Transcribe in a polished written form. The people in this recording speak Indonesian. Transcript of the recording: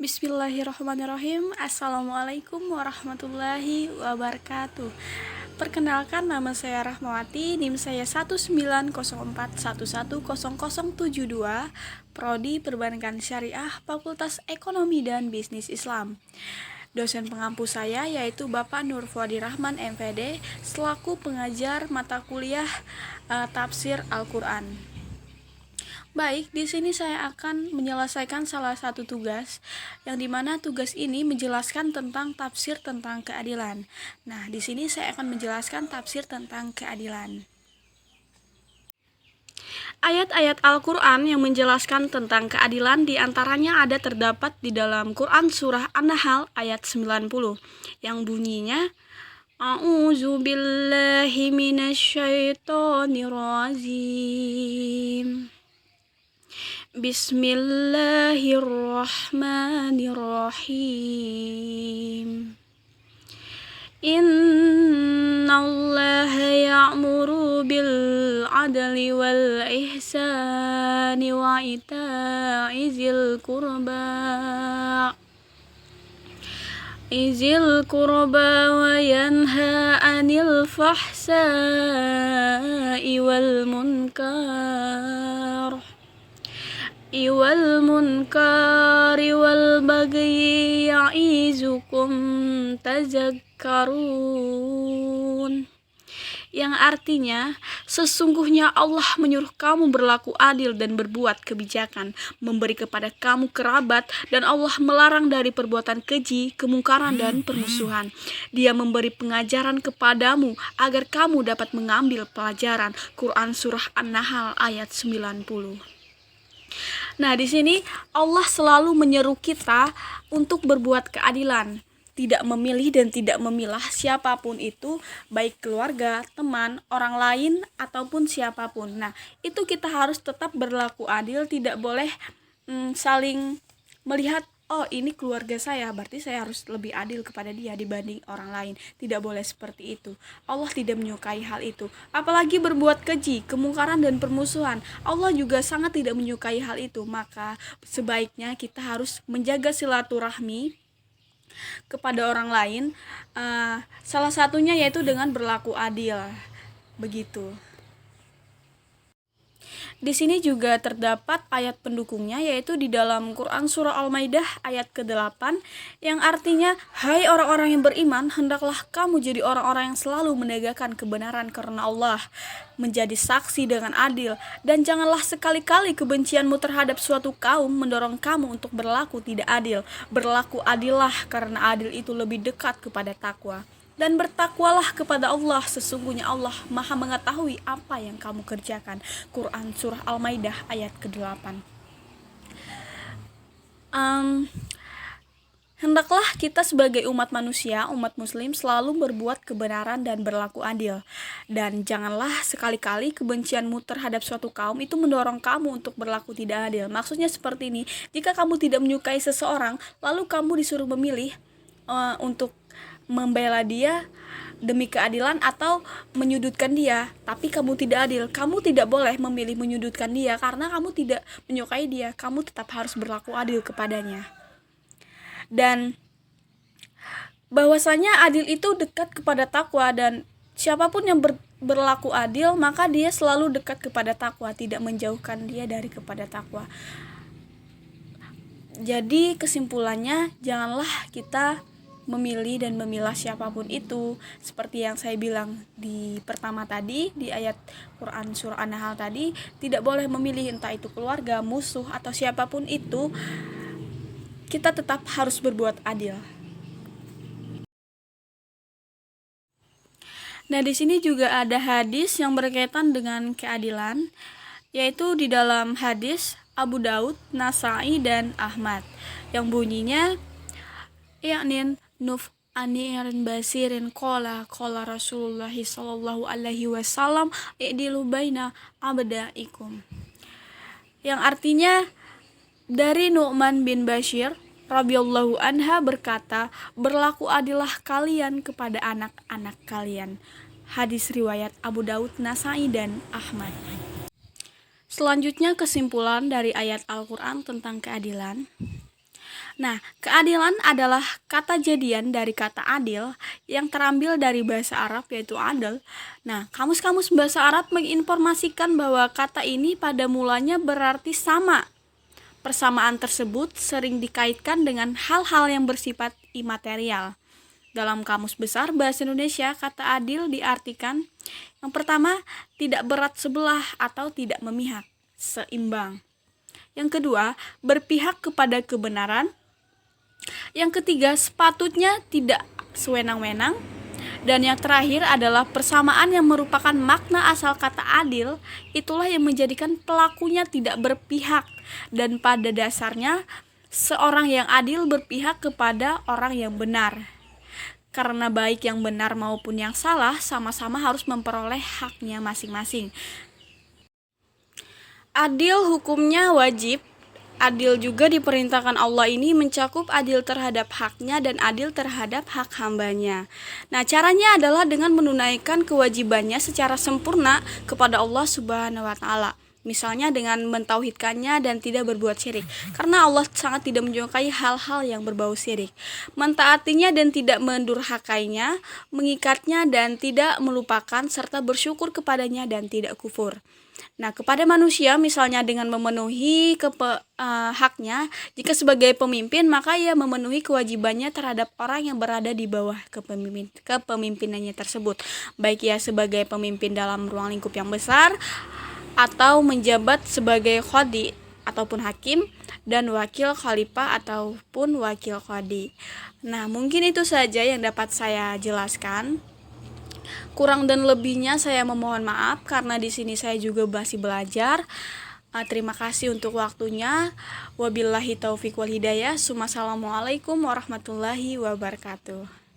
Bismillahirrahmanirrahim. Assalamualaikum warahmatullahi wabarakatuh. Perkenalkan, nama saya Rahmawati, NIM saya 19041100072, Prodi Perbankan Syariah, Fakultas Ekonomi dan Bisnis Islam. Dosen pengampu saya yaitu Bapak Nur Fuadi Rahman MPD selaku pengajar mata kuliah Tafsir Al-Quran. Baik, di sini saya akan menyelesaikan salah satu tugas, yang dimana tugas ini menjelaskan tentang tafsir tentang keadilan. Nah, di sini saya akan menjelaskan tafsir tentang keadilan. Ayat-ayat Al-Quran yang menjelaskan tentang keadilan diantaranya ada terdapat di dalam Quran Surah An-Nahl ayat 90, yang bunyinya, A'udzu billahi minasyaitonir rajim. Bismillahirrahmanirrahim. Innallaha ya'muru bil adli wal ihsani wa ita'i zil qurba wa yanha 'anil fahsai wal munkari wal bagyi ya'izukum tazakkarun, yang artinya, sesungguhnya Allah menyuruh kamu berlaku adil dan berbuat kebijakan, memberi kepada kamu kerabat, dan Allah melarang dari perbuatan keji, kemungkaran, dan permusuhan. Dia memberi pengajaran kepadamu agar kamu dapat mengambil pelajaran. Quran Surah An-Nahl ayat 90. Nah, di sini Allah selalu menyeru kita untuk berbuat keadilan, tidak memilih dan tidak memilah siapapun itu, baik keluarga, teman, orang lain, ataupun siapapun. Nah, itu kita harus tetap berlaku adil, tidak boleh saling melihat, oh ini keluarga saya, berarti saya harus lebih adil kepada dia dibanding orang lain. Tidak boleh seperti itu. Allah tidak menyukai hal itu. Apalagi berbuat keji, kemungkaran, dan permusuhan. Allah juga sangat tidak menyukai hal itu. Maka sebaiknya kita harus menjaga silaturahmi kepada orang lain, salah satunya yaitu dengan berlaku adil. Begitu. Di sini juga terdapat ayat pendukungnya, yaitu di dalam Quran Surah Al-Maidah ayat ke-8, yang artinya, hai orang-orang yang beriman, hendaklah kamu jadi orang-orang yang selalu menegakkan kebenaran karena Allah, menjadi saksi dengan adil, dan janganlah sekali-kali kebencianmu terhadap suatu kaum mendorong kamu untuk berlaku tidak adil. Berlaku adillah, karena adil itu lebih dekat kepada takwa. Dan bertakwalah kepada Allah, sesungguhnya Allah Maha mengetahui apa yang kamu kerjakan. Quran Surah Al-Maidah ayat ke-8. Hendaklah kita sebagai umat manusia, umat muslim, selalu berbuat kebenaran dan berlaku adil. Dan janganlah sekali-kali kebencianmu terhadap suatu kaum itu mendorong kamu untuk berlaku tidak adil. Maksudnya seperti ini, jika kamu tidak menyukai seseorang, lalu kamu disuruh memilih untuk membela dia demi keadilan atau menyudutkan dia, tapi kamu tidak adil. Kamu tidak boleh memilih menyudutkan dia karena kamu tidak menyukai dia. Kamu tetap harus berlaku adil kepadanya. Dan bahwasanya adil itu dekat kepada takwa, dan siapapun yang berlaku adil maka dia selalu dekat kepada takwa, tidak menjauhkan dia dari kepada takwa. Jadi kesimpulannya, janganlah kita memilih dan memilah siapapun itu, seperti yang saya bilang di pertama tadi, di ayat Quran Surah An-Nahl tadi, tidak boleh memilih entah itu keluarga, musuh, atau siapapun itu. Kita tetap harus berbuat adil. Nah, di sini juga ada hadis yang berkaitan dengan keadilan, yaitu di dalam hadis Abu Daud, Nasai, dan Ahmad, yang bunyinya, yaknin Nuf Anirin Basirin Qala Rasulullah sallallahu alaihi wasallam i'dilu baina abdaikum, yang artinya dari Nu'man bin Bashir radhiyallahu anha berkata, berlaku adillah kalian kepada anak-anak kalian. Hadis riwayat Abu Daud, Nasai, dan Ahmad. Selanjutnya kesimpulan dari ayat Al-Quran tentang keadilan. Nah, keadilan adalah kata jadian dari kata adil yang terambil dari bahasa Arab yaitu adil. Nah, kamus-kamus bahasa Arab menginformasikan bahwa kata ini pada mulanya berarti sama. Persamaan tersebut sering dikaitkan dengan hal-hal yang bersifat imaterial. Dalam Kamus Besar Bahasa Indonesia, kata adil diartikan yang pertama, tidak berat sebelah atau tidak memihak, seimbang. Yang kedua, berpihak kepada kebenaran. Yang ketiga, sepatutnya tidak sewenang-wenang. Dan yang terakhir adalah persamaan yang merupakan makna asal kata adil, itulah yang menjadikan pelakunya tidak berpihak. Dan pada dasarnya, seorang yang adil berpihak kepada orang yang benar. Karena baik yang benar maupun yang salah sama-sama harus memperoleh haknya masing-masing. Adil hukumnya wajib. Adil juga diperintahkan Allah ini mencakup adil terhadap haknya dan adil terhadap hak hambanya. Nah, caranya adalah dengan menunaikan kewajibannya secara sempurna kepada Allah Subhanahu wa Ta'ala. Misalnya dengan mentauhidkannya dan tidak berbuat syirik. Karena Allah sangat tidak menyukai hal-hal yang berbau syirik. Mentaatinya dan tidak mendurhakainya, mengikatnya dan tidak melupakan, serta bersyukur kepadanya dan tidak kufur. Nah, kepada manusia misalnya dengan memenuhi haknya, jika sebagai pemimpin maka ia memenuhi kewajibannya terhadap orang yang berada di bawah kepemimpinannya tersebut, baik ia sebagai pemimpin dalam ruang lingkup yang besar atau menjabat sebagai qadhi ataupun hakim dan wakil khalifah ataupun wakil qadhi. Nah, mungkin itu saja yang dapat saya jelaskan. Kurang dan lebihnya saya memohon maaf karena di sini saya juga masih belajar. Terima kasih untuk waktunya. Wabillahi taufiq wal hidayah. Assalamualaikum warahmatullahi wabarakatuh.